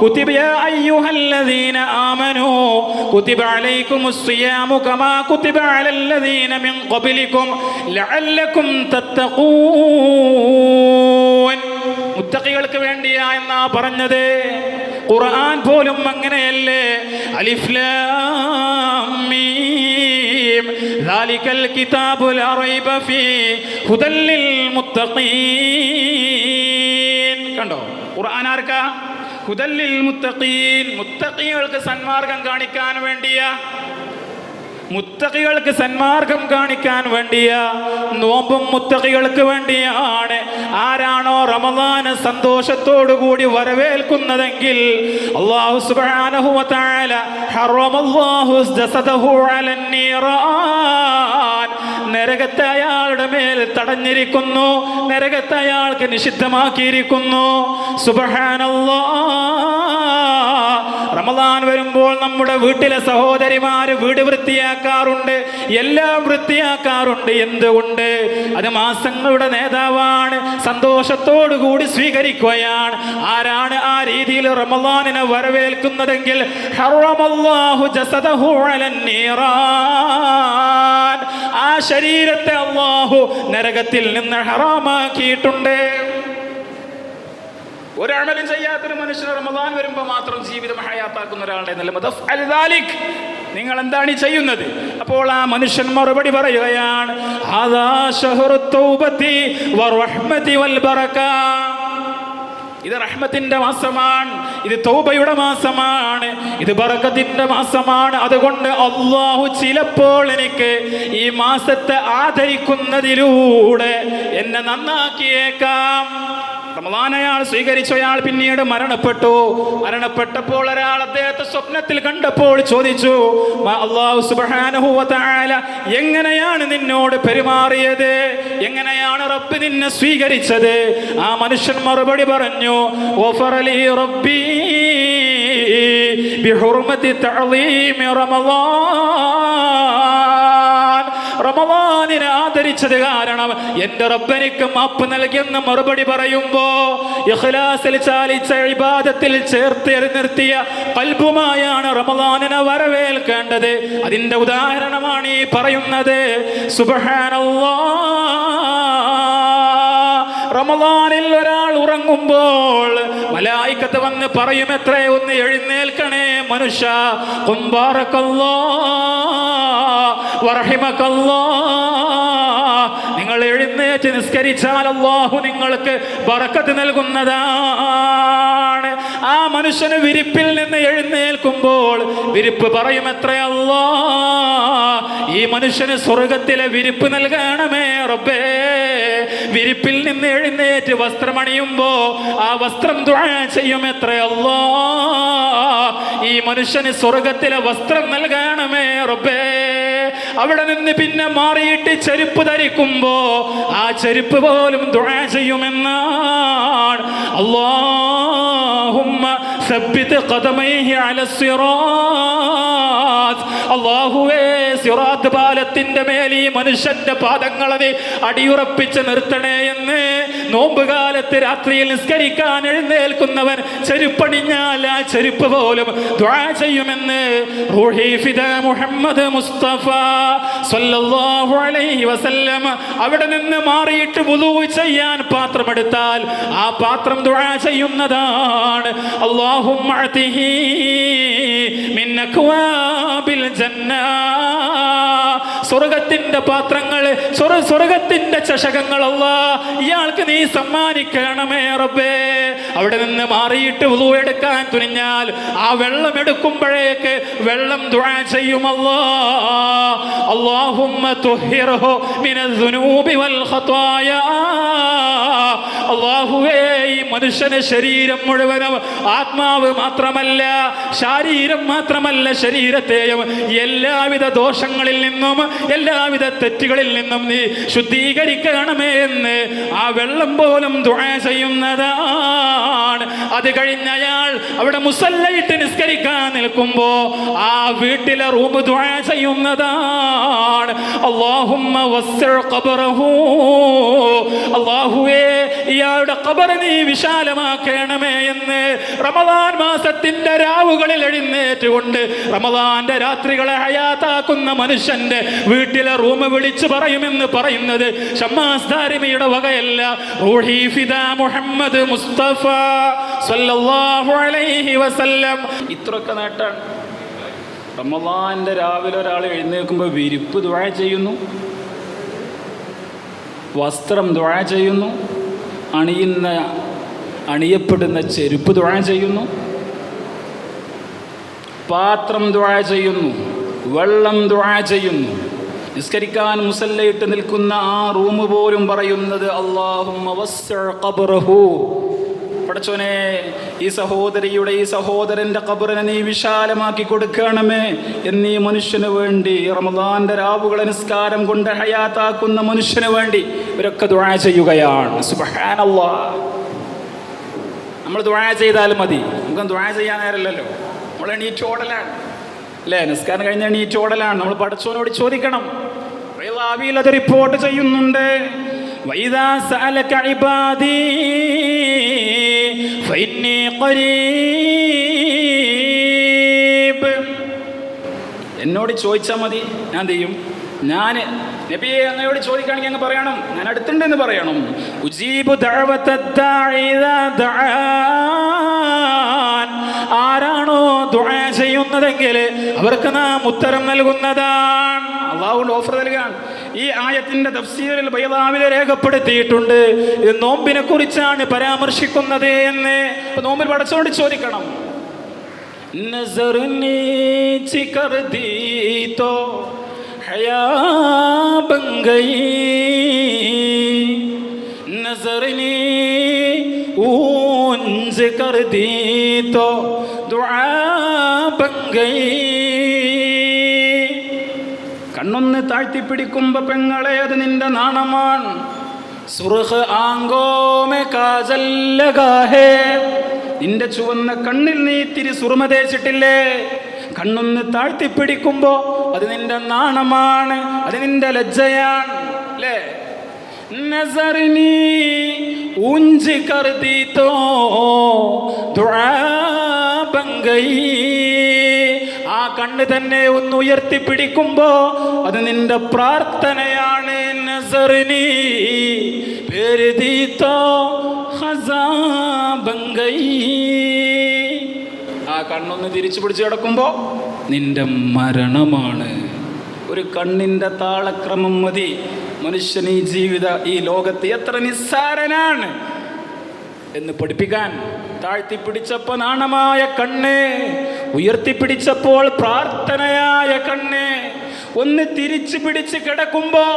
Speaker 1: കുതിബ യാ അയ്യുഹല്ലദീന ആമനൂ കുതിബ അലൈക്കുമുസ് സിയാമു കമാ കുതിബ അലല്ലദീന മിൻ ഖബ്ലികും ലഅല്ലകും തത്തഖൂൻ. മുത്തഖികൾക്ക് വേണ്ടിയാ എന്നാ പറഞ്ഞത്. ഖുർആൻ പോലും അങ്ങനെയല്ലേ. അലിഫ് ലാം മീം ദാലികൽ കിതാബു ലാ റൈബ ഫീഹി ഹുദൽ ലിൽ മുത്തഖീൻ. കണ്ടോ, ഖുർആൻ ആർക്കാ? ഹുദൽ ലിൽ മുത്തഖീൻ. മുത്തഖികൾക്ക് സന്മാർഗം കാണിക്കാൻ വേണ്ടിയാ, മുത്തഖികൾക്ക് സന്മാർഗം കാണിക്കാൻ വേണ്ടിയ നോമ്പും മുത്തഖികൾക്ക് വേണ്ടിയാണ്. ആരാണോ റമദാന് സന്തോഷത്തോടുകൂടി വരവേൽക്കുന്നതെങ്കിൽ അല്ലാഹു സുബ്ഹാനഹു വ തആല ഹറമല്ലാഹു ജസദഹു അലൻ നീറാൻ, നരകത്തെ അയാളുടെ മേൽ തടഞ്ഞിരിക്കുന്നു, നരകത്തെ അയാൾക്ക് നിഷിദ്ധമാക്കിയിരിക്കുന്നു. സുബ്ഹാനല്ലാഹ്. റമദാൻ വരുമ്പോൾ നമ്മുടെ വീട്ടിലെ സഹോദരിമാര് വീട് വൃത്തിയാക്കാറുണ്ട്, എല്ലാം വൃത്തിയാക്കാറുണ്ട്. എന്തുകൊണ്ട്? അത് മാസങ്ങളുടെ നേതാവാണ്, സന്തോഷത്തോടു കൂടി സ്വീകരിക്കുകയാണ്. ആരാണ് ആ രീതിയിൽ റമദാനിനെ വരവേൽക്കുന്നതെങ്കിൽ ഹറമല്ലാഹു ജസദഹു അലൻ നീറാൻ, ആ ശരീരത്തെ അല്ലാഹു നരകത്തിൽ നിന്ന് ഹറാമാക്കിയിട്ടുണ്ട്. ഒരമലും ചെയ്യാത്തൊരു മനുഷ്യൻ റമദാൻ വരുമ്പോൾ മാത്രം ജീവിതം ഹയാത്താക്കുന്ന ഒരാളുടെ നിങ്ങൾ എന്താണ് ഈ ചെയ്യുന്നത്? അപ്പോൾ ആ മനുഷ്യൻ മറുപടി പറയുകയാണ്, ഇത് റഹ്മത്തിന്റെ മാസമാണ്, ഇത് തൗബയുടെ മാസമാണ്, ഇത് ബറക്കത്തിന്റെ മാസമാണ്. അതുകൊണ്ട് അല്ലാഹു ചിലപ്പോൾ എനിക്ക് ഈ മാസത്തെ ആദരിക്കുന്നതിലൂടെ എന്നെ നന്നാക്കിയേക്കാം. റമദാൻ അയാൾ സ്വീകരിച്ച അയാൾ പിന്നീട് മരണപ്പെട്ടപ്പോൾ ഒരാൾ അദ്ദേഹത്തെ സ്വപ്നത്തിൽ കണ്ടപ്പോൾ ചോദിച്ചു, അല്ലാഹു സുബ്ഹാനഹു വ തആല എങ്ങനെയാണ് നിന്നോട് പെരുമാറിയത്? എങ്ങനെയാണ് റബ്ബ് നിന്നെ സ്വീകരിച്ചത്? ആ മനുഷ്യൻ മറുപടി പറഞ്ഞു, ഗഫറലി റബ്ബി ബിഹുർമതി തഅളീമി റമദാൻ. റമദാനിനെ ആദരിച്ചത് കാരണം എന്റെ റബ്ബനിക്ക് മാപ്പ് നൽകിയെന്ന് മറുപടി പറയുമ്പോ ഇഖ്ലാസിൽ ചാലിച്ച ഇബാദത്തിൽ ചേർത്ത് നിർത്തിയ ഖൽബുമായാണ് റമദാനിനെ വരവേൽക്കേണ്ടത്. അതിന്റെ ഉദാഹരണമാണ് ഈ പറയുന്നത്. സുബ്ഹാനല്ലാഹ്, റമദാനിൽ ഒരാൾ ഉറങ്ങുമ്പോൾ മലായികത്ത് വന്ന് പറയും, എത്രേ ഒന്ന് എഴുന്നേൽക്കണേ മനുഷ്യ, ഖും ബാറകല്ലാഹ് വറഹിമകല്ലാഹ്. നിങ്ങൾ എഴുന്നേറ്റ് നിസ്കരിച്ചാൽ അല്ലാഹു നിങ്ങൾക്ക് ബറക്കത്ത് നൽകുന്നതാണ്. ആ മനുഷ്യന് വിരിപ്പിൽ നിന്ന് എഴുന്നേൽക്കുമ്പോൾ വിരിപ്പ് പറയും, എത്രേ അല്ലാഹ്, ഈ മനുഷ്യന് സ്വർഗത്തിലെ വിരിപ്പ് നൽകണമേ റബ്ബേ. വിരിപ്പിൽ നിന്ന് എഴുന്നേറ്റ് വസ്ത്രമണിയുമ്പോ ആ വസ്ത്രം ദുആ ചെയ്യും, എത്രേ അല്ലാഹ്, ഈ മനുഷ്യന് സ്വർഗത്തിലെ വസ്ത്രം നൽകണമേ റബ്ബേ. അവിടെ നിന്ന് പിന്നെ മാറിയിട്ട് ചെരുപ്പ് ധരിക്കുമ്പോ ആ ചെരുപ്പ് പോലും ദുആ ചെയ്യുമെന്നാണ്. അല്ലാഹുമ്മ സബ്ബിത് ഖദമൈഹി അലസ്സിറാത്ത്. അല്ലാഹുവേ, സിറാത്ത് പാലത്തിന്റെ മേൽ ഈ മനുഷ്യന്റെ പാദങ്ങളെ അടിയുറപ്പിച്ച് നിർത്തണേ എന്ന് നോമ്പുകാലത്ത് രാത്രിയിൽ നിസ്കരിക്കാൻ എഴുന്നേൽക്കുന്നവൻ ചെരുപ്പണിഞ്ഞാൽ ആ ചെരുപ്പ് പോലും ദുആ ചെയ്യുമെന്ന് റൂഹി ഫിദാ മുഹമ്മദ് മുസ്തഫ സല്ലല്ലാഹു അലൈഹി വസല്ലം. അവിടെ നിന്ന് മാറിയിട്ട് വുളൂ ചെയ്യാൻ പാത്രമെടുത്താൽ ആ പാത്രം ദുആ ചെയ്യുന്നതാണ്. അല്ലാഹുമ്മ അതിഹി മിൻ അക്വാബിൽ ജന്ന. സ്വർഗത്തിന്റെ പാത്രങ്ങൾ, സ്വർഗത്തിന്റെ ചഷകങ്ങൾ അല്ലാഹ് ഇയാൾക്ക് നീ സമ്മാനിക്കണമേ റബ്ബേ. അവിടെ നിന്ന് മാറിയിട്ട് വുളൂ എടുക്കാൻ തുനിഞ്ഞാൽ ആ വെള്ളം എടുക്കുമ്പോഴേക്ക് വെള്ളം ദുആ ചെയ്യും, അല്ലാഹ് അല്ലാഹുമ്മ തുഹിർഹു മിനദ്ദുനൂബി വൽ ഖതായാ. അല്ലാഹുവേ, ഈ മനുഷ്യന്റെ ശരീരം മുഴുവനും, ആത്മാവ് മാത്രമല്ല, ശരീരം മാത്രമല്ല, ശരീരത്തെയും എല്ലാവിധ ദോഷങ്ങളിൽ നിന്നും എല്ലാവിധ തെറ്റുകളിൽ നിന്നും നീ ശുദ്ധീകരിക്കണമേ എന്ന് ആ വെള്ളം പോലും ദുആ ചെയ്യുന്നതാണ്. അത് കഴിഞ്ഞ അയാൾ അവിടെ മുസല്ലയിട്ട് നിസ്കരിക്കാൻ നിൽക്കുമ്പോ ആ വീട്ടിലെ റൂം ദുആ ചെയ്യുന്നതാണ്. അല്ലാഹുമ്മ വസ്സിഅ ഖബറഹു. അല്ലാഹുവേ, ഇയാളുടെ ഖബർ നീ വിശാലമാക്കണമേ എന്ന് റമദാൻ മാസത്തിന്റെ രാവുകളിൽ എഴുന്നേറ്റുകൊണ്ട് റമദാന്റെ രാത്രികളെ ഹയാത്താക്കുന്ന മനുഷ്യന്റെ വീട്ടിലെ റൂം വിളിച്ചു പറയുമെന്ന് പറയുന്നത് ഷമ്മാസ് ദാരിമിയുടെ വകയല്ല, റൂഹി ഫിദാ മുഹമ്മദ് മുസ്തഫ സല്ലല്ലാഹു അലൈഹി വസല്ലം. ഇത്രയൊക്കെ നേട്ടാണ്. റമദാന്റെ രാവിലെ ഒരാൾ എഴുന്നേൽക്കുമ്പോൾ വിരിപ്പ് ദുആ ചെയ്യുന്നു, വസ്ത്രം ദുആ ചെയ്യുന്നു, അണിയപ്പെടുന്ന ചെരുപ്പ് ദുആ ചെയ്യുന്നു, പാത്രം ദുആ ചെയ്യുന്നു, വെള്ളം ദുആ ചെയ്യുന്നു. നിസ്കരിക്കാൻ മുസല്ലയിട്ട് നിൽക്കുന്ന ആ റൂം പോലും പറയുന്നത് അല്ലാഹുമ്മ വസ്സിഅ ഖബറഹു. പടച്ചോനെ, ഈ സഹോദരിയുടെ, ഈ സഹോദരന്റെ ഖബറിനെ നീ വിശാലമാക്കി കൊടുക്കണമേ എന്നീ മനുഷ്യന് വേണ്ടി, റമദാന്റെ രാവുകളെ നിസ്കാരം കൊണ്ട് ഹയാത്താക്കുന്ന മനുഷ്യന് വേണ്ടി ഇവരൊക്കെ ദുആ ചെയ്യുകയാണ്. സുബ്ഹാനല്ലാഹ്. നമ്മൾ ദുആ ചെയ്താൽ മതി, നമുക്ക് ദുആ ചെയ്യാൻ നേരമല്ലല്ലോ. നമ്മൾ എണീറ്റോടലാണ് അല്ലേ? നിസ്കാരം കഴിഞ്ഞ എണീറ്റോടലാണ്. നമ്മൾ പടച്ചോനോട് ചോദിക്കണം. അത് റിപ്പോർട്ട് ചെയ്യുന്നുണ്ട്, വൈദാ സഅലക ഇബാദി ഫഇന്നി ഖരീബ്. എന്നോട് ചോദിച്ചാൽ മതി, ഞാൻ എന്ത് ചെയ്യും? ഞാൻ നബിയെ അങ്ങയോട് ചോദിക്കുകയാണെങ്കിൽ അങ്ങ് പറയണം, ഞാൻ അടുത്തുണ്ടെന്ന് പറയണം. ഉജീബു ദഅവത്തദ്ദാഇ ഇദാ ദഅാൻ. ആരാണോ ദുആ ചെയ്യുന്നതെങ്കിൽ അവർക്ക് നാം ഉത്തരം നൽകുന്നതാണ്. അല്ലാഹുവിന്റെ ഓഫർ നൽകുകയാണ്. ഈ ആയത്തിന്റെ തഫ്സീറിൽ ബൈളാവിൽ രേഖപ്പെടുത്തിയിട്ടുണ്ട്, ഇത് നോമ്പിനെ കുറിച്ചാണ് പരാമർശിക്കുന്നത് എന്ന്. നോമ്പിൽ പടച്ചോണ്ട് ചോദിക്കണം, നസർനി ചികർ ദീ തോ ഹയാ ബൻ ഗയി, നസർനി ഊഞ്ച കർ ദീ തോ ദുആ ബൻ ഗയി. കണ്ണൊന്ന് താഴ്ത്തിപ്പിടിക്കുമ്പോ പെങ്ങളെ അത് നിന്റെ നാണമാണ്. സുർഖ് ആങ്കോ മേ കാജൽ ലഗാ ഹേ. നിന്റെ ചുവന്ന കണ്ണിൽ നീ ഇത്തിരി സുർമ തേച്ചിട്ടില്ലേ? കണ്ണൊന്ന് താഴ്ത്തിപ്പിടിക്കുമ്പോ അത് നിന്റെ നാണമാണ്, അത് നിന്റെ ലജ്ജയാണ് അല്ലേ? നസർനി ഊഞ്ച് കർ ദീ തോ ദുആ ബൻ ഗയി. ആ കണ്ണ് തന്നെ ഒന്ന് ഉയർത്തിപ്പിടിക്കുമ്പോ അത് നിന്റെ പ്രാർത്ഥനയാണ്. നസർനി പേര് ദീ തോ ഖസാ ബൻ ഗയി. ആ കണ്ണൊന്ന് തിരിച്ചു പിടിച്ച് കിടക്കുമ്പോ നിന്റെ മരണമാണ്. ഒരു കണ്ണിന്റെ താളക്രമം മതി മനുഷ്യൻ ഈ ലോകത്ത് എത്ര നിസ്സാരനാണ് എന്ന് പഠിപ്പിക്കാൻ. താഴ്ത്തിപ്പിടിച്ചപ്പോ നാണമായ കണ്ണ്, ഉയർത്തിപ്പിടിച്ചപ്പോൾ പ്രാർത്ഥനയായ കണ്ണ്. ഒന്ന് തിരിച്ചു പിടിച്ച് കിടക്കുമ്പോ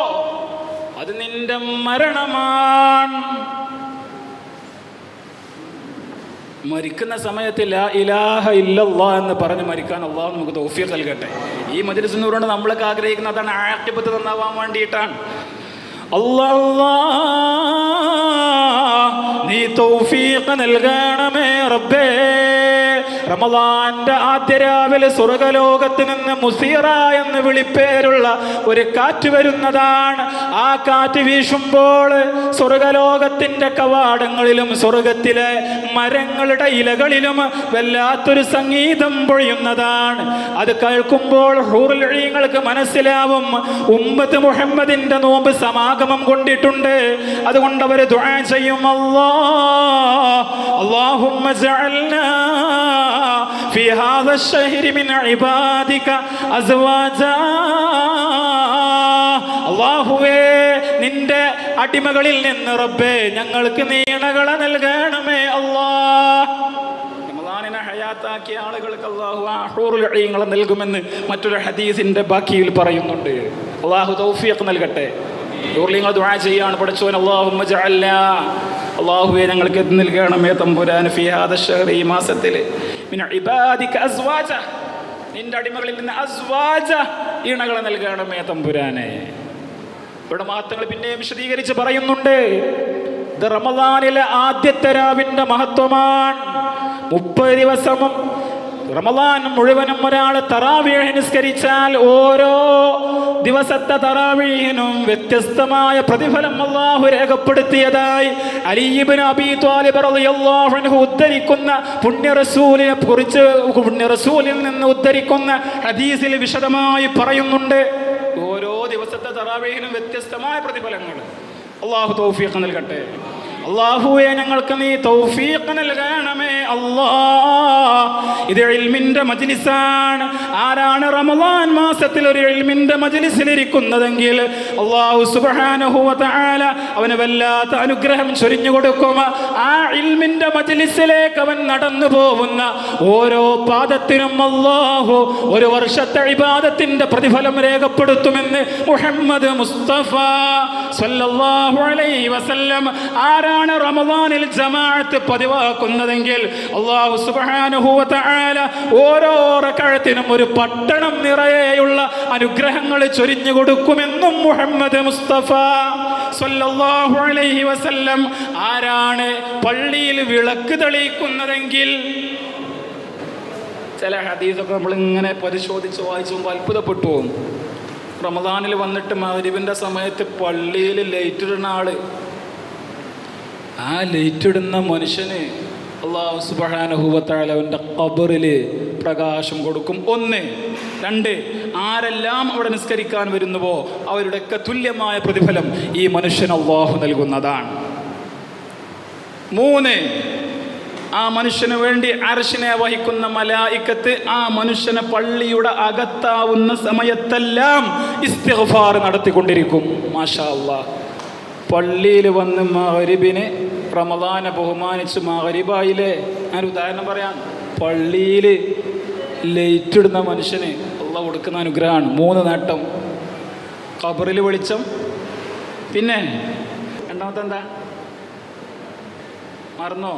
Speaker 1: അത് നിന്റെ മരണമാണ്. മരിക്കുന്ന സമയത്ത് ലാ ഇലാഹ ഇല്ലല്ലാഹ് എന്ന് പറഞ്ഞ് മരിക്കാൻ അള്ളാഹു നമുക്ക് തൗഫീഖ് നൽകട്ടെ. ഈ മജ്‌ലിസ് കൊണ്ട് നമ്മളൊക്കെ ആഗ്രഹിക്കുന്നത് അതാണ്, ആഖിബത്ത് നന്നാവാൻ വേണ്ടിയിട്ടാണ്. അല്ലാഹ് നീ തൗഫീഖ് നൽകണമേ റബ്ബേ. റമളാന്റെ ആദ്യ രാവിലെ സ്വർഗലോകത്ത് നിന്ന് മുസീറ എന്ന് വിളിപ്പേരുള്ള ഒരു കാറ്റ് വരുന്നതാണ്. ആ കാറ്റ് വീശുമ്പോൾ സ്വർഗലോകത്തിന്റെ കവാടങ്ങളിലും സ്വർഗത്തിലെ മരങ്ങളുടെ ഇലകളിലും വല്ലാത്തൊരു സംഗീതം പൊഴിയുന്നതാണ്. അത് കേൾക്കുമ്പോൾ ഹൂറുൽ ഈങ്ങൾക്ക് മനസ്സിലാവും ഉമ്മത്ത് മുഹമ്മദിന്റെ നോമ്പ് സമാഗമം കൊണ്ടിട്ടുണ്ട്. അതുകൊണ്ട് അവർ ദുആ ചെയ്യും, അല്ലാഹുമ്മ ജഅൽനാ في هذا الشهر من عبادك أزواجا. അല്ലാഹുവേ നിന്റെ അടിമകളിൽ നിന്ന് റബ്ബേ ഞങ്ങൾക്ക് നീ ഇണകളെ നൽകണമേ അല്ലാഹ്. റമളാനിനെ ഹയാത്താക്കിയ ആളുകൾക്ക് അല്ലാഹു ഹൂറുൽ ഈങ്ങളെ നൽകുമെന്ന് മറ്റൊരു ഹദീസിന്റെ ബാക്കിയിൽ പറയുന്നുണ്ട്. അല്ലാഹു തൗഫീഖ് നൽകട്ടെ. ഹൂറുൽ ഈങ്ങൾ ദുആ ചെയ്യാണ്, പടച്ചോൻ അല്ലാഹുമ്മ ജഅൽനാ, അല്ലാഹുവേ ഞങ്ങൾക്ക് നൽകണമേ തമ്പുരാൻ ഫീ ഹാദ ശഹ്ർ, ഈ മാസത്തിൽ മിൻ ഇബാദിക അസ്വാജ, നിന്റെ അടിമകളിൽ നിന്ന് അസ്വാജ ഇണകളെ നൽകണമേ തമ്പുരാനെ. ഇവിടെ മാറ്റങ്ങൾ പിന്നെ വിശദീകരിച്ച് പറയുന്നുണ്ട്. ഇത് റമളാനിലെ ആദ്യത്തെ രാവിന്റെ മഹത്വമാണ്. 30 ദിവസവും റമളാൻ മുഴുവനും ഒരാൾ തറാവീഹ് നിസ്കരിച്ചാൽ ഓരോ ദിവസത്തെ തറാവീഹിനും വ്യത്യസ്തമായ പ്രതിഫലം അല്ലാഹു രേഖപ്പെടുത്തിയതായി അലി ഇബ്നു അബീ ത്വാലിബ് റളിയല്ലാഹു അൻഹു ഉദ്ധരിക്കുന്ന പുണ്യറസൂലിൽ നിന്ന് ഉദ്ധരിക്കുന്ന ഹദീസിൽ വിശദമായി പറയുന്നുണ്ട്. ഓരോ ദിവസത്തെ തറാവീഹിനും വ്യത്യസ്തമായ പ്രതിഫലങ്ങൾ. അല്ലാഹു തൗഫീഖ് നൽകട്ടെ. അല്ലാഹുവേ ഞങ്ങൾക്ക് നീ തൗഫീഖ് നൽകണമേ അല്ലാഹ്. ഇത് ഇൽമിന്റെ മജ്‌ലിസാണ്. ആരാണ് റമളാൻ മാസത്തിൽ ഒരു ഇൽമിന്റെ മജ്‌ലിസിൽ ഇരിക്കുന്നതെങ്കിൽ അല്ലാഹു സുബ്ഹാനഹു വ തആല അവന് വല്ലാത്ത അനുഗ്രഹം ചൊരിഞ്ഞു കൊടുക്കും. ആ ഇൽമിന്റെ മജ്‌ലിസിലേക്ക് അവൻ നടന്നു പോകുന്ന ഓരോ പാദത്തിനും അല്ലാഹു ഒരു വർഷത്തെ ഇബാദത്തിന്റെ പ്രതിഫലം രേഖപ്പെടുത്തുമെന്ന് മുഹമ്മദ് മുസ്തഫ സ്വല്ലല്ലാഹു അലൈഹി വസല്ലം. ആരാണ് റമളാനിൽ ജമാഅത്ത് പതിവാക്കുന്നതെങ്കിൽ അല്ലാഹു സുബ്ഹാനഹു വ തആല ഓരോ റകഅത്തിനും ഒരു പട്ടണം നിറയെയുള്ള അനുഗ്രഹങ്ങൾ ചൊരിഞ്ഞു കൊടുക്കുമെന്നും മുഹമ്മദ് മുസ്തഫ സ്വല്ലല്ലാഹു അലൈഹി വസല്ലം. ആരാണ് പള്ളിയിൽ വിളക്ക് തെളിയിക്കുന്നതെങ്കിൽ, ചില ഹദീസൊക്കെ നമ്മളിങ്ങനെ പരിശോധിച്ച് വായിച്ചുമ്പോൾ അത്ഭുതപ്പെട്ടു പോകും. റമളാനിൽ വന്നിട്ട് മഗ്‌രിബിന്റെ സമയത്ത് പള്ളിയിൽ ലൈറ്റ് ഇടുന്ന ആള്, ആ ലൈറ്റ് ഇടുന്ന മനുഷ്യന് അല്ലാഹു സുബ്ഹാനഹു വ തആല അവൻ്റെ ഖബറിൽ പ്രകാശം കൊടുക്കും. 1. 2, ആരെല്ലാം അവിടെ നിസ്കരിക്കാൻ വരുന്നുവോ അവരുടെയൊക്കെ തുല്യമായ പ്രതിഫലം ഈ മനുഷ്യൻ അല്ലാഹു നൽകുന്നതാണ്. 3, ആ മനുഷ്യന് വേണ്ടി അർശിനെ വഹിക്കുന്ന മലായിക്കത്ത് ആ മനുഷ്യനെ പള്ളിയുടെ അകത്താവുന്ന സമയത്തെല്ലാം ഇസ്തിഗ്ഫാർ നടത്തിക്കൊണ്ടിരിക്കും. മാഷാ അല്ലാഹ്. പള്ളിയിൽ വന്ന് മഗ്‌രിബിന് റമദാനെ ബഹുമാനിച്ച് മഗ്‌രിബായില്ലേ, ഞാനൊരു ഉദാഹരണം പറയാം. പള്ളിയിൽ ലൈറ്റ് ഇടുന്ന മനുഷ്യന് അല്ലാഹു കൊടുക്കുന്ന അനുഗ്രഹമാണ് 3 നേട്ടം. ഖബറിൽ വെളിച്ചം, പിന്നെ രണ്ടാമത്തെ എന്താ മറന്നോ?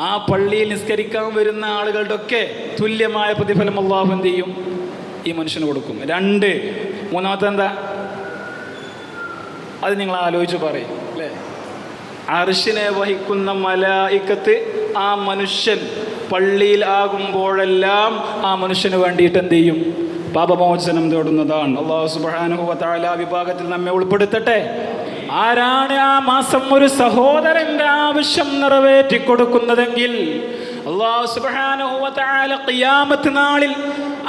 Speaker 1: ആ പള്ളിയിൽ നിസ്കരിക്കാൻ വരുന്ന ആളുകളുടെ ഒക്കെ തുല്യമായ പ്രതിഫലം അല്ലാഹു എന്ത് ചെയ്യും? ഈ മനുഷ്യന് കൊടുക്കും. 2, മൂന്നാമത്തെ എന്താ? അത് നിങ്ങൾ ആലോചിച്ച് പറയും അല്ലേ? അർശിനെ വഹിക്കുന്ന മലായിക്കത്ത് ആ മനുഷ്യൻ പള്ളിയിൽ ആകുമ്പോഴെല്ലാം ആ മനുഷ്യന് വേണ്ടിയിട്ട് എന്ത് ചെയ്യും? പാപമോചനം തേടുന്നതാണ്. അല്ലാഹു സുബ്ഹാനഹു വ തആല വിഭാഗത്തിൽ നമ്മെ ഉൾപ്പെടുത്തട്ടെ. ആരാണ് ആ മാസം ഒരു സഹോദരന്റെ ആവശ്യം നിറവേറ്റി കൊടുക്കുന്നതെങ്കിൽ അല്ലാഹു സുബ്ഹാനഹു വ തആല ഖിയാമത്ത് നാളിൽ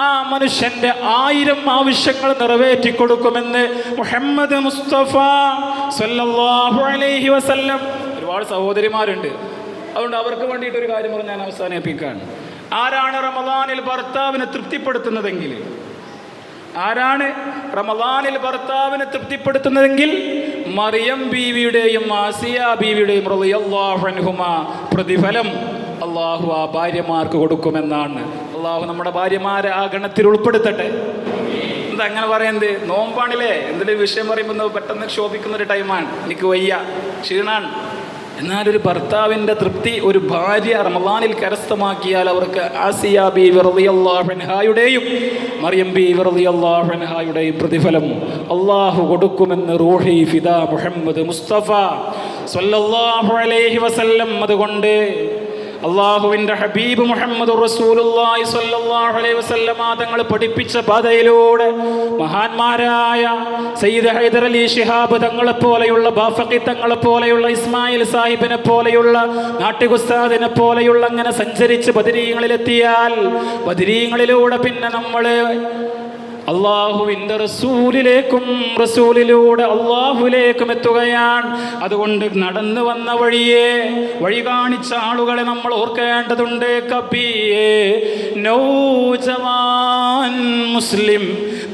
Speaker 1: ആ മനുഷ്യന്റെ 1000 ആവശ്യങ്ങൾ നിറവേറ്റി കൊടുക്കുമെന്ന് മുഹമ്മദ് മുസ്തഫ സല്ലല്ലാഹു അലൈഹി വസല്ലം. ഒരുപാട് സഹോദരിമാരുണ്ട്, അതുകൊണ്ട് അവർക്ക് വേണ്ടിയിട്ട് ഒരു കാര്യം പറഞ്ഞ് ഞാൻ അവസാനിപ്പിക്കുകയാണ്. ആരാണ് റമദാനിൽ ഭർത്താവിനെ തൃപ്തിപ്പെടുത്തുന്നതെങ്കിൽ, ആരാണ് റമദാനിൽ ഭർത്താവിനെ തൃപ്തിപ്പെടുത്തുന്നതെങ്കിൽ മറിയം ബീവിയുടെയും ആസിയ ബീവിയുടെയും റളിയല്ലാഹു അൻഹുമാ പ്രതിഫലം അള്ളാഹു ആ ഭാര്യമാർക്ക് കൊടുക്കുമെന്നാണ്. അള്ളാഹു നമ്മുടെ ഭാര്യമാരെ ആ ഗണത്തിൽ ഉൾപ്പെടുത്തട്ടെ. എന്താ അങ്ങനെ പറയുന്നത്? നോമ്പാണില്ലേ, എന്തെങ്കിലും വിഷയം പറയുമ്പോൾ പെട്ടെന്ന് ക്ഷോഭിക്കുന്നൊരു ടൈമാണ്, എനിക്ക് വയ്യ, ക്ഷീണാണ്. എന്നാലൊരു ഭർത്താവിൻ്റെ തൃപ്തി ഒരു ഭാര്യ റമദാനിൽ കരസ്ഥമാക്കിയാൽ അവർക്ക് ആസിയ ബീവി റളിയല്ലാഹു അൻഹായുടെയും മറിയം ബീവി റളിയല്ലാഹു അൻഹായുടെയും പ്രതിഫലം അള്ളാഹു കൊടുക്കുമെന്ന് റൂഹി ഫിദാ മുഹമ്മദ് മുസ്തഫ സ്വല്ലല്ലാഹു അലൈഹി വസല്ലം. അതുകൊണ്ട് അള്ളാഹുവിൻ്റെ ഹബീബ് മുഹമ്മദ് റസൂലുള്ളാഹി സ്വല്ലല്ലാഹു അലൈഹി വസല്ലമ തങ്ങൾ പഠിപ്പിച്ച പാതയിലൂടെ മഹാന്മാരായ സയ്യിദ് ഹൈദർ അലി ശിഹാബ് തങ്ങളെ പോലെയുള്ള, ബാഫഖി തങ്ങളെ പോലെയുള്ള, ഇസ്മായിൽ സാഹിബിനെ പോലെയുള്ള, നാട്ടികുസ്താദിനെ പോലെയുള്ള അങ്ങനെ സഞ്ചരിച്ച് ബദരീങ്ങളിലെത്തിയാൽ ബദരീങ്ങളിലൂടെ പിന്നെ നമ്മൾ അള്ളാഹുവിൻ്റെ റസൂലിലേക്കും റസൂലിലൂടെ അള്ളാഹുവിലേക്കും എത്തുകയാണ്. അതുകൊണ്ട് നടന്നു വന്ന വഴി കാണിച്ച ആളുകളെ നമ്മൾ ഓർക്കേണ്ടതുണ്ട്. കബിയേ നൗജവാൻ മുസ്ലിം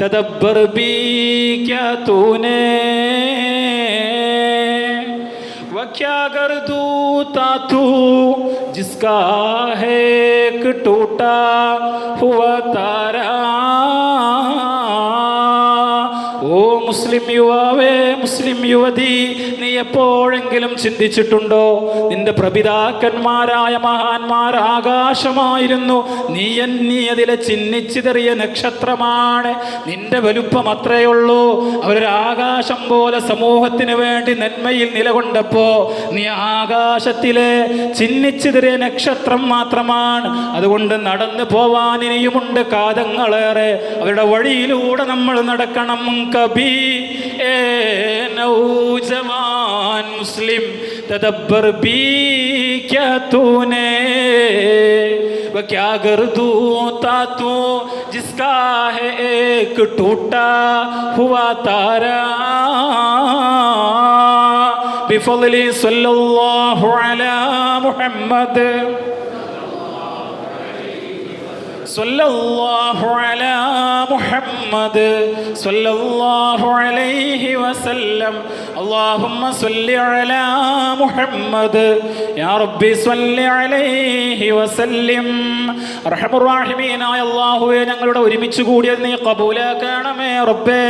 Speaker 1: തദബ്ബർ ബി ക്യാ തൂനെ क्या कर दूता तू जिसका है एक टूटा हुआ तारा. ഓ മുസ്ലിം യുവാവേ, മുസ്ലിം യുവതി, നീ എപ്പോഴെങ്കിലും ചിന്തിച്ചിട്ടുണ്ടോ നിന്റെ പ്രപിതാക്കന്മാരായ മഹാന്മാർ ആകാശമായിരുന്നു, നീ അതിലെ ചിന്നിച്ചിതറിയ നക്ഷത്രമാണ്, നിന്റെ വലുപ്പം അത്രയുള്ളൂ. അവരൊരു ആകാശം പോലെ സമൂഹത്തിന് വേണ്ടി നന്മയിൽ നിലകൊണ്ടപ്പോ നീ ആകാശത്തിലെ ചിന്നിച്ചിതറിയ നക്ഷത്രം മാത്രമാണ്. അതുകൊണ്ട് നടന്നു പോവാൻ ഇനിയുമുണ്ട് കാതങ്ങളേറെ. അവരുടെ വഴിയിലൂടെ നമ്മൾ നടക്കണം. കബി ഏ നൗജവാൻ മുസ്ലിം തദബ്ബർ ബി ക്യാ തൂനെ വ ക്യാ कर दूता तू जिसका है एक टूटा हुआ तारा. बिफضل सल्लल्लाहु अला मुहम्मद सल्लल्लाहु अला मुहम्मद सल्लल्लाहु अलैहि वसल्लम. اللهم صل على محمد يا ربي صل عليه وسلم. അർഹമർ റഹീമീനായ അല്ലാഹുവേ, ഞങ്ങളുടെ ഒരുമിച്ച് കൂടിയത് നീ ഖബൂലാക്കണമേ റബ്ബേ.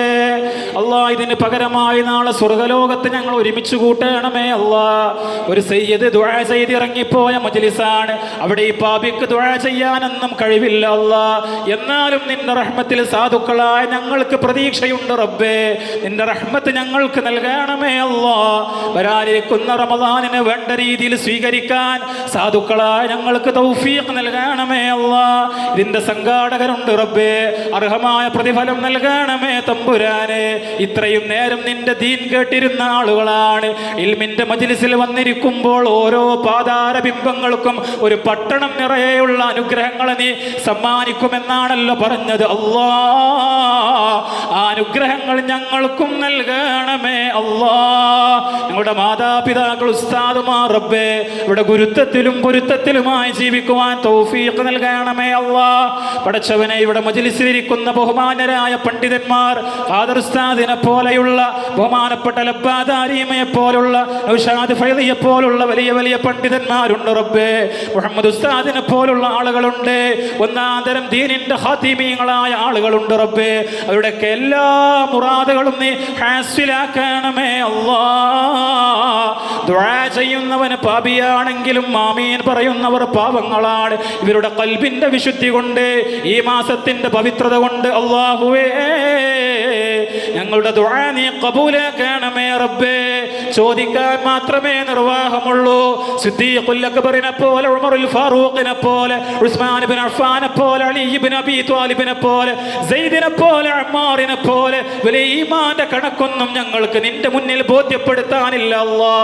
Speaker 1: അല്ലാഹ്, ഇതിന് പകരമായി നാളെ സ്വർഗ്ഗലോകത്ത് ഞങ്ങൾ ഒരുമിച്ച് കൂട്ടണമേ അല്ലാഹ്. ഒരു സയ്യിദ് ദുആ ചെയ്ത് ഇറങ്ങിപ്പോയ മജ്ലിസാണ്. അവിടെ ഈ പാപിക്ക് ദുആ ചെയ്യാനൊന്നും കഴിവില്ല അല്ലാഹ്. എന്നാലും നിന്റെ റഹ്മത്തിൽ സാധുക്കളായ ഞങ്ങൾക്ക് പ്രതീക്ഷയുണ്ട് റബ്ബേ. നിന്റെ റഹ്മത്ത് ഞങ്ങൾക്ക് നൽകണമേ
Speaker 2: നൽകണമേ അല്ലാ. വരാനിരിക്കുന്ന റമദാനിനെ വേണ്ട രീതിയിൽ സ്വീകരിക്കാൻ സാധുക്കളായ ഞങ്ങൾക്ക് തൗഫീഖ് നൽകണമേ അല്ലാ. ഇതിന്റെ സംഘാടകരുണ്ട് റബ്ബേ, അർഹമായ പ്രതിഫലം നൽകണമേ തമ്പുരാനെ. ഇത്രയും നേരം നിന്റെ ദീൻ കേട്ടിരുന്ന ആളുകളാണ്. ഇൽമിന്റെ മജ്ലിസിൽ വന്നിരിക്കുമ്പോൾ ഓരോ പാതാര ബിംബങ്ങൾക്കും ഒരു പട്ടണം നിറയെയുള്ള അനുഗ്രഹങ്ങളെ നീ സമ്മാനിക്കുമെന്നാണല്ലോ പറഞ്ഞത്. അല്ലാ, ആ അനുഗ്രഹങ്ങൾ ഞങ്ങൾക്കും നൽകണമേ അല്ലാ. ഞങ്ങളുടെ മാതാപിതാക്കൾ, ഉസ്താദുമാർ റബ്ബേ, ഇവിടെ ഗുരുത്വത്തിലും പൊരുത്തത്തിലുമായി ജീവിക്കുവാൻ തൗഫീഖ് നൽകണമേ അല്ലാ. പടച്ചവനെ, ഇവിടെ മജ്ലിസിലിരിക്കുന്ന ബഹുമാനരായ പണ്ഡിതന്മാർ, ഖാദർ ഉസ്താദിനെ പോലെയുള്ള ബഹുമാനപ്പെട്ട ലബ്ബാദാരിമയെ പോലുള്ള നൗഷാദ് ഫൈദിയെ പോലുള്ള വലിയ വലിയ പണ്ഡിതന്മാരുണ്ട് റബ്ബേ. മുഹമ്മദ് ഉസ്താദിനെ പോലുള്ള ആളുകളുണ്ട്. ഒന്നാന്തരം ദീനിന്റെ ഖാതിമീങ്ങളായ ആളുകളുണ്ട് റബ്ബേ. അവരുടെ എല്ലാ മുറാദുകളും നീ ഹാസിലാക്കണമേ അല്ലാ. ദുആ ചെയ്യുന്നവന് പാപിയാണെങ്കിലും ആമീൻ പറയുന്നവർ പാവങ്ങളാണ്. ഇവരുടെ ഖൽബിന്റെ വിശുദ്ധി കൊണ്ട്, ഈ മാസത്തിന്റെ പവിത്രത കൊണ്ട് അല്ലാഹുവേ, ഞങ്ങളുടെ ദുആ നീ ഖബൂലാക്കണമേ റബ്ബേ. ചോദിക്കാൻ മാത്രമേ നിർവാഹമുള്ളൂ. സിദ്ദീഖുൽ അക്ബറിനെ പോലെ, ഉമറുൽ ഫാറൂഖിനെ പോലെ, ഉസ്മാൻ ഇബ്നു അഫ്ഫാനെ പോലെ, അലി ഇബ്നു അബീ ത്വാലിബിനെ പോലെ, സയ്യിദിനെ പോലെ, അമ്മാറിനെ പോലെ വലിയ ഈമാന്റെ കണക്കൊന്നും ഞങ്ങൾക്ക് നിന്റെ മുന്നിൽ ബോധ്യപ്പെടുത്താനില്ല അല്ലാ.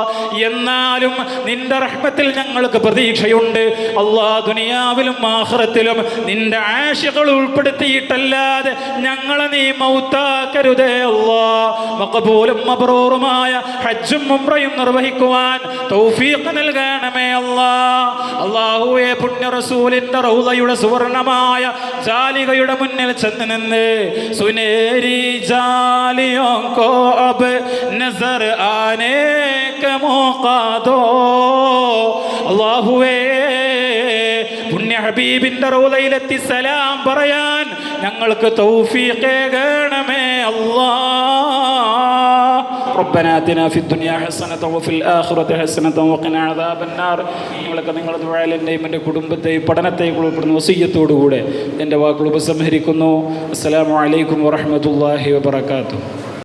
Speaker 2: എന്നാലും നിന്റെ റഹ്മത്തിൽ ഞങ്ങൾക്ക് പ്രതീക്ഷയുണ്ട് അല്ലാ. ദുനിയാവിലും ആഖിറത്തിലും നിന്റെ ആശിഖുകൾ ഉൾപ്പെടുത്തിയിട്ടല്ലാതെ ഞങ്ങളെ നീ മൗത്താക്കരുതേ അല്ലാ. മഖബൂലും മബ്റൂറുമായ ഹജ്ജും ഉംറയും നിർവഹിക്കുവാൻ തൗഫീഖ് നൽകണമേ അല്ലാ. അല്ലാഹുവേ, പുണ്യ റസൂലിന്റെ റൗളയുടെ സുവർണമായ ജാലികയുടെ മുന്നിൽ ചെന്ന് നിന്ന് സുനേരി ജാലിയോं को अब नजर आने का मौका दो. അല്ലാഹുവേ, പുണ്യ ഹബീബിന്റെ റൗളയിലെത്തി സലാം പറയാൻ ഞങ്ങൾക്ക് തൗഫീഖ് ഏകണമേ അല്ലാ. ربنا آتنا في الدنيا حسنة وفي الآخرة حسنة وقنا عذاب النار. നിങ്ങളൊക്കെ നിങ്ങളുടെ ദുആയിലെയും എൻ്റെ കുടുംബത്തെയും പഠനത്തെയും ഉൾപ്പെടുന്ന വസിയ്യത്തോടുകൂടെ എൻ്റെ വാക്കുകൾ ഉപസംഹരിക്കുന്നു. അസ്സലാമു അലൈക്കും വറഹ്മത്തുള്ളാഹി വബറകാതുഹു.